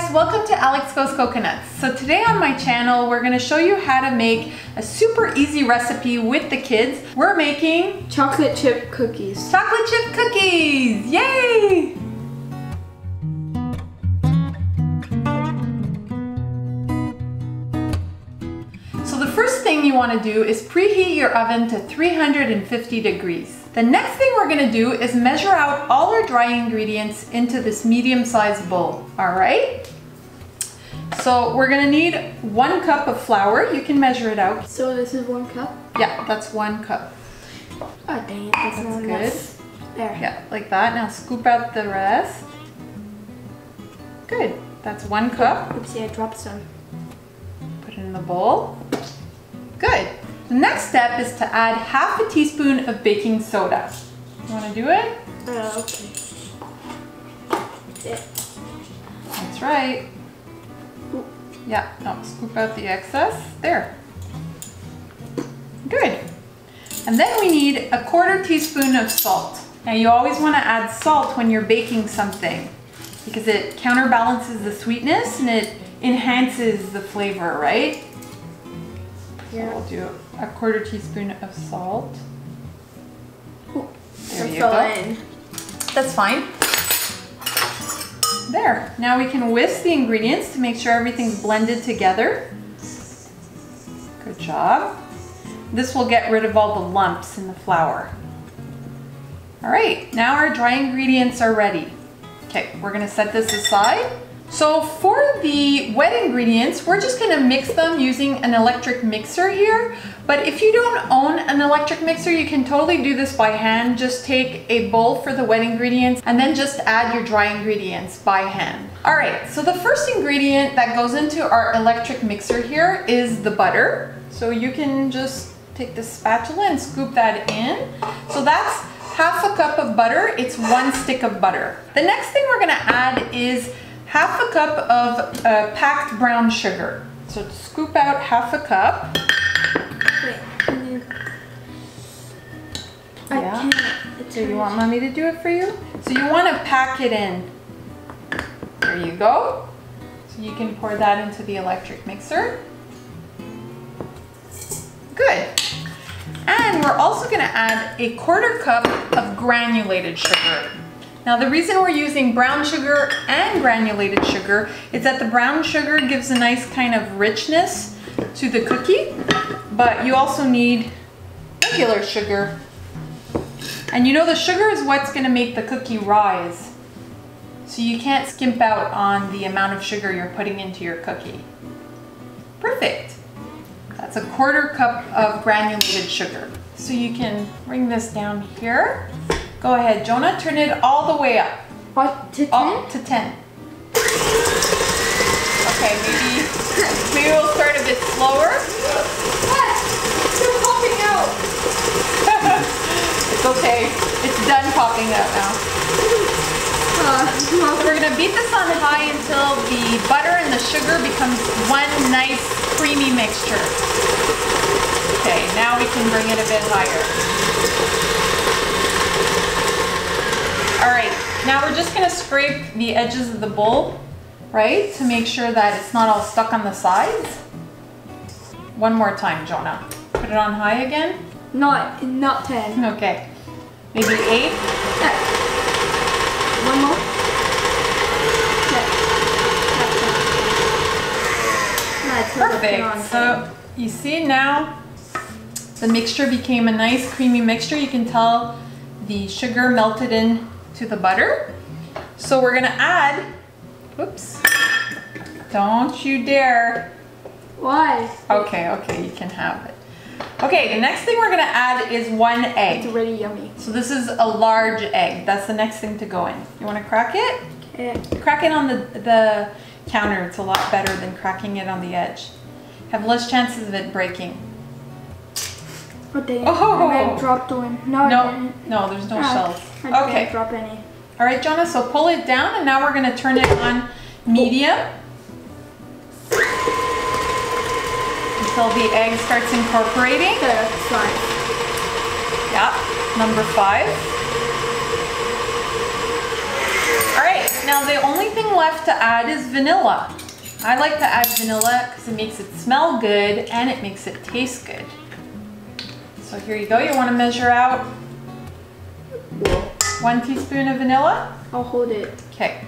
guys, welcome to Alex Goes Coconuts. So today on my channel, we're gonna show you how to make a super easy recipe with the kids. We're making chocolate chip cookies. Chocolate chip cookies, yay! So the first thing you wanna do is preheat your oven to 350 degrees. The next thing we're gonna do is measure out all our dry ingredients into this medium-sized bowl, all right? So we're gonna need 1 cup of flour. You can measure it out. So this is 1 cup? Yeah, that's 1 cup. Oh dang it, that's not good. enough. There. Yeah, like that. Now scoop out the rest. Good, that's 1 cup. Oopsie, I dropped some. Put it in the bowl. Good. The next step is to add half a teaspoon of baking soda. You want to do it? Okay. Yeah. That's right. Ooh. Yeah, no, scoop out the excess. There. Good. And then we need a 1/4 teaspoon of salt. Now you always want to add salt when you're baking something because it counterbalances the sweetness and it enhances the flavor, right? Yeah. So we'll do a 1/4 teaspoon of salt. Ooh, there you go. That's fine. There. Now we can whisk the ingredients to make sure everything's blended together. Good job. This will get rid of all the lumps in the flour. All right, now our dry ingredients are ready. Okay, we're gonna set this aside. So for the wet ingredients, we're just gonna mix them using an electric mixer here. But if you don't own an electric mixer, you can totally do this by hand. Just take a bowl for the wet ingredients and then just add your dry ingredients by hand. All right, so the first ingredient that goes into our electric mixer here is the butter. So you can just take the spatula and scoop that in. So that's half a cup of butter. It's 1 stick of butter. The next thing we're gonna add is half a cup of packed brown sugar. So scoop out half a cup. Wait, Yeah. So you want mommy to do it for you? So you want to pack it in. There you go. So you can pour that into the electric mixer. Good. And we're also going to add a 1/4 cup of granulated sugar. Now the reason we're using brown sugar and granulated sugar is that the brown sugar gives a nice kind of richness to the cookie, but you also need regular sugar. And you know the sugar is what's going to make the cookie rise. So you can't skimp out on the amount of sugar you're putting into your cookie. Perfect. That's a 1/4 cup of granulated sugar. So you can bring this down here. Go ahead, Jonah, turn it all the way up. What, to 10? Up to 10. Okay, maybe we'll start a bit slower. What? They're popping out. It's okay. It's done popping out now. So we're gonna beat this on high until the butter and the sugar becomes one nice creamy mixture. Okay, now we can bring it a bit higher. All right, now we're just gonna scrape the edges of the bowl, right? To make sure that it's not all stuck on the sides. One more time, Jonah. Put it on high again. Not 10. Okay, maybe 8. One more. Perfect, so you see now the mixture became a nice creamy mixture. You can tell the sugar melted in to the butter. So we're gonna add, whoops, don't you dare. Why? Okay, you can have it. Okay, the next thing we're gonna add is 1 egg. It's already yummy. So this is a large egg. That's the next thing to go in. You wanna crack it? Okay. Crack it on the counter. It's a lot better than cracking it on the edge. Have less chances of it breaking. Oh dang, Oh. I dropped one. No, I didn't. No, there's no shells. I Okay. didn't drop any. All right, Jonah, so pull it down and now we're gonna turn it on medium until the egg starts incorporating. That's fine. Yeah, number 5. All right, now the only thing left to add is vanilla. I like to add vanilla because it makes it smell good and it makes it taste good. So here you go. You want to measure out 1 teaspoon of vanilla? I'll hold it. Okay.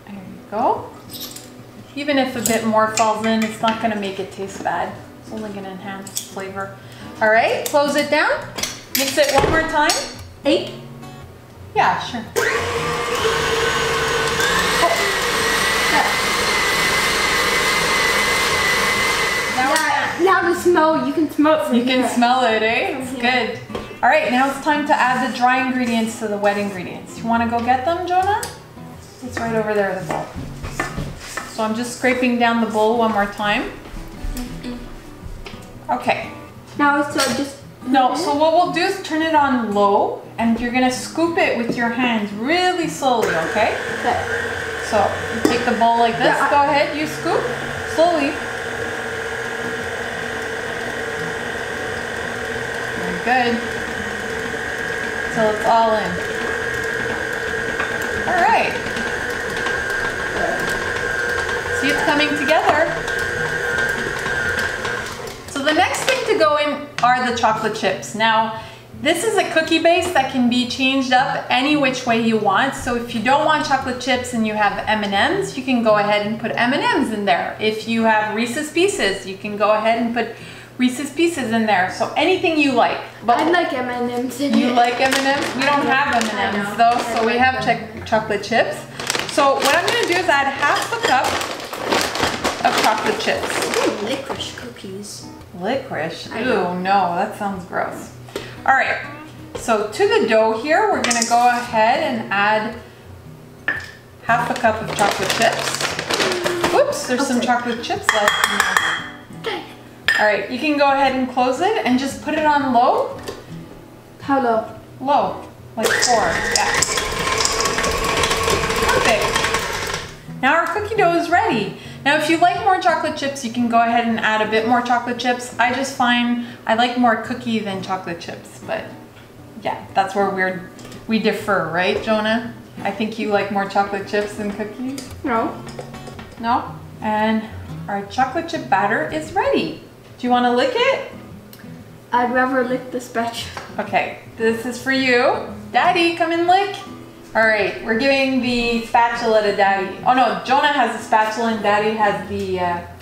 There you go. Even if a bit more falls in, it's not going to make it taste bad. It's only going to enhance the flavor. All right, close it down. Mix it one more time. 8? Yeah, sure. Oh. Now the smell, you can smell it from You can here. smell it, eh? It's good. All right, now it's time to add the dry ingredients to the wet ingredients. You want to go get them, Jonah? It's right over there, the bowl. So I'm just scraping down the bowl one more time. Okay. Now it's just... No, so what we'll do is turn it on low and you're gonna scoop it with your hands really slowly, okay? Okay. So you take the bowl like this, Yeah, go ahead, you scoop slowly. Very good. Till it's all in. All right. See, it's coming together. So the next thing to go in are the chocolate chips. Now, this is a cookie base that can be changed up any which way you want. So if you don't want chocolate chips and you have M&Ms, you can go ahead and put M&Ms in there. If you have Reese's Pieces, you can go ahead and put Reese's Pieces in there. So anything you like. But I like M&M's in you it. like M&Ms? We don't have M&Ms though, so we have chocolate chips. So what I'm gonna do is add half a cup of chocolate chips. Ooh, licorice cookies. Licorice? I Ooh, know. no, that sounds gross. All right, so to the dough here, we're gonna go ahead and add half a cup of chocolate chips. Oops, there's some chocolate chips left in there. All right, you can go ahead and close it and just put it on low. How low? Low, like 4, yeah. Perfect. Now our cookie dough is ready. Now if you like more chocolate chips, you can go ahead and add a bit more chocolate chips. I just find I like more cookie than chocolate chips, but yeah, that's where we differ, right, Jonah? I think you like more chocolate chips than cookies. No. No? And our chocolate chip batter is ready. Do you want to lick it? I'd rather lick the spatula. Okay, this is for you. Daddy, come and lick. All right, we're giving the spatula to Daddy. Oh no, Jonah has the spatula and Daddy has the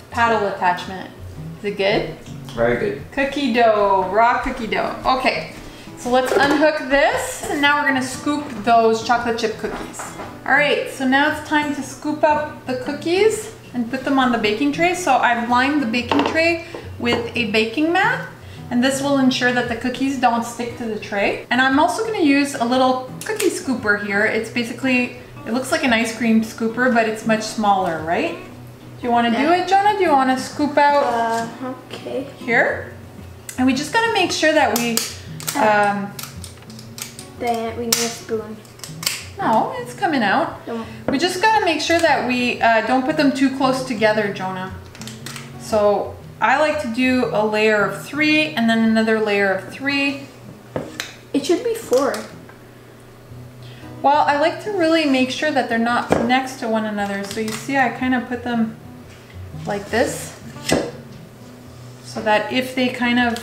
paddle attachment. Is it good? Very good. Cookie dough, raw cookie dough. Okay, so let's unhook this and now we're gonna scoop those chocolate chip cookies. All right, so now it's time to scoop up the cookies and put them on the baking tray. So I've lined the baking tray with a baking mat. And this will ensure that the cookies don't stick to the tray. And I'm also gonna use a little cookie scooper here. It's basically, it looks like an ice cream scooper, but it's much smaller, right? Do you wanna do it, Jonah? Do you wanna scoop out Okay. here? And we just gotta make sure that we, Then we need a spoon. no, it's coming out. Don't. We just gotta make sure that we don't put them too close together, Jonah. So I like to do a layer of 3 and then another layer of 3. It should be 4. Well, I like to really make sure that they're not next to one another. So you see, I kind of put them like this so that if they kind of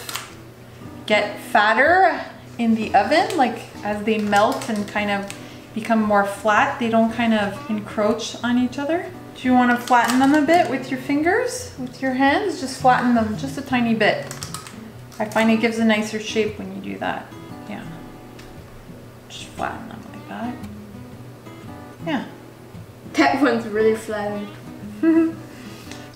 get fatter in the oven, like as they melt and kind of become more flat, they don't kind of encroach on each other. Do you want to flatten them a bit with your fingers, with your hands? Just flatten them just a tiny bit. I find it gives a nicer shape when you do that. Yeah. Just flatten them like that. Yeah. That one's really flattened.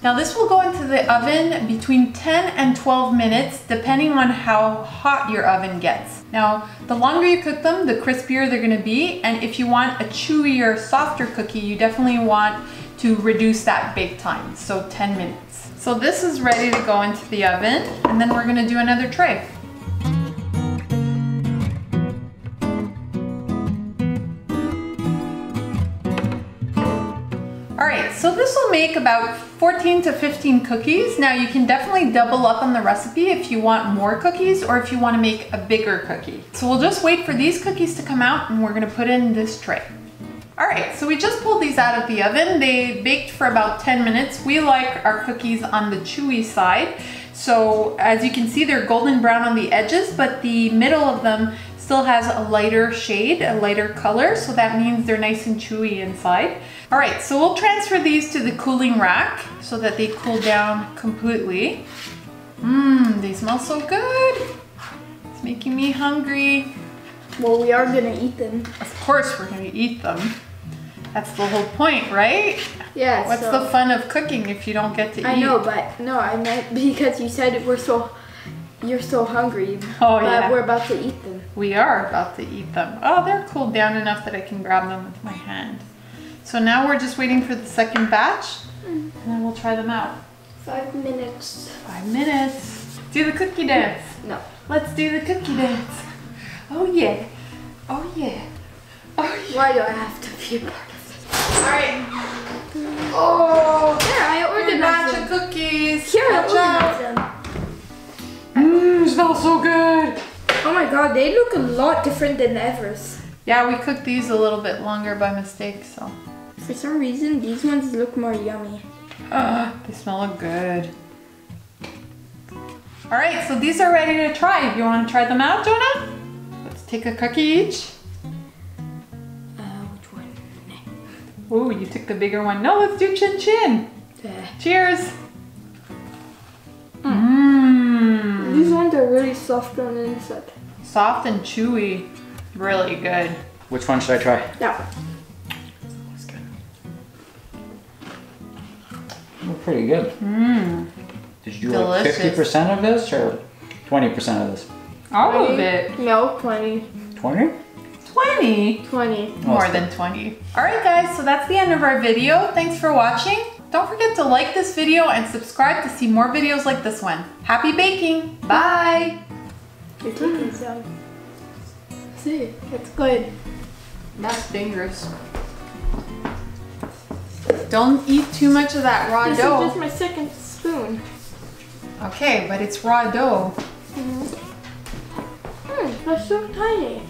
Now this will go into the oven between 10 and 12 minutes, depending on how hot your oven gets. Now, the longer you cook them, the crispier they're gonna be. And if you want a chewier, softer cookie, you definitely want to reduce that bake time, so 10 minutes. So this is ready to go into the oven, and then we're gonna do another tray. All right, so this will make about 14 to 15 cookies. Now you can definitely double up on the recipe if you want more cookies or if you want to make a bigger cookie. So we'll just wait for these cookies to come out and we're gonna put in this tray. All right, so we just pulled these out of the oven. They baked for about 10 minutes. We like our cookies on the chewy side. So as you can see, they're golden brown on the edges, but the middle of them still has a lighter shade, a lighter color. So that means they're nice and chewy inside. All right, so we'll transfer these to the cooling rack so that they cool down completely. They smell so good. It's making me hungry. Well, we are gonna eat them. Of course we're gonna eat them. That's the whole point, right? Yeah. What's the fun of cooking if you don't get to eat? I know, but no, I meant because you said you're so hungry. Oh, but yeah. we're about to eat them. We are about to eat them. Oh, they're cooled down enough that I can grab them with my hand. So now we're just waiting for the second batch, and then we'll try them out. 5 minutes. 5 minutes. Do the cookie dance. No. Let's do the cookie dance. Oh yeah. Oh yeah. Oh yeah. Why do I have to be a part of this? Alright. Oh, there, I Your ordered batch them. of cookies. Here, I Watch out. ordered them. Smells so good. Oh my god, they look a lot different than Ever's. Yeah, we cooked these a little bit longer by mistake, so. For some reason, these ones look more yummy. They smell good. All right, so these are ready to try. You want to try them out, Jonah? Let's take a cookie each. Which one? Ooh, you took the bigger one. No, let's do chin chin. Cheers. These ones are really soft on the inside. Soft and chewy. Really good. Which one should I try? That one. That's good. They're pretty good. Did you do like Delicious. 50% of this or 20% of this? All of it. No, 20. 20? 20. 20. More than 20. All right, guys, so that's the end of our video. Thanks for watching. Don't forget to like this video and subscribe to see more videos like this one. Happy baking. Bye. You're taking some. See, that's good. That's dangerous. Don't eat too much of that raw This dough. is just my second spoon. Okay, but it's raw dough. That's so tiny.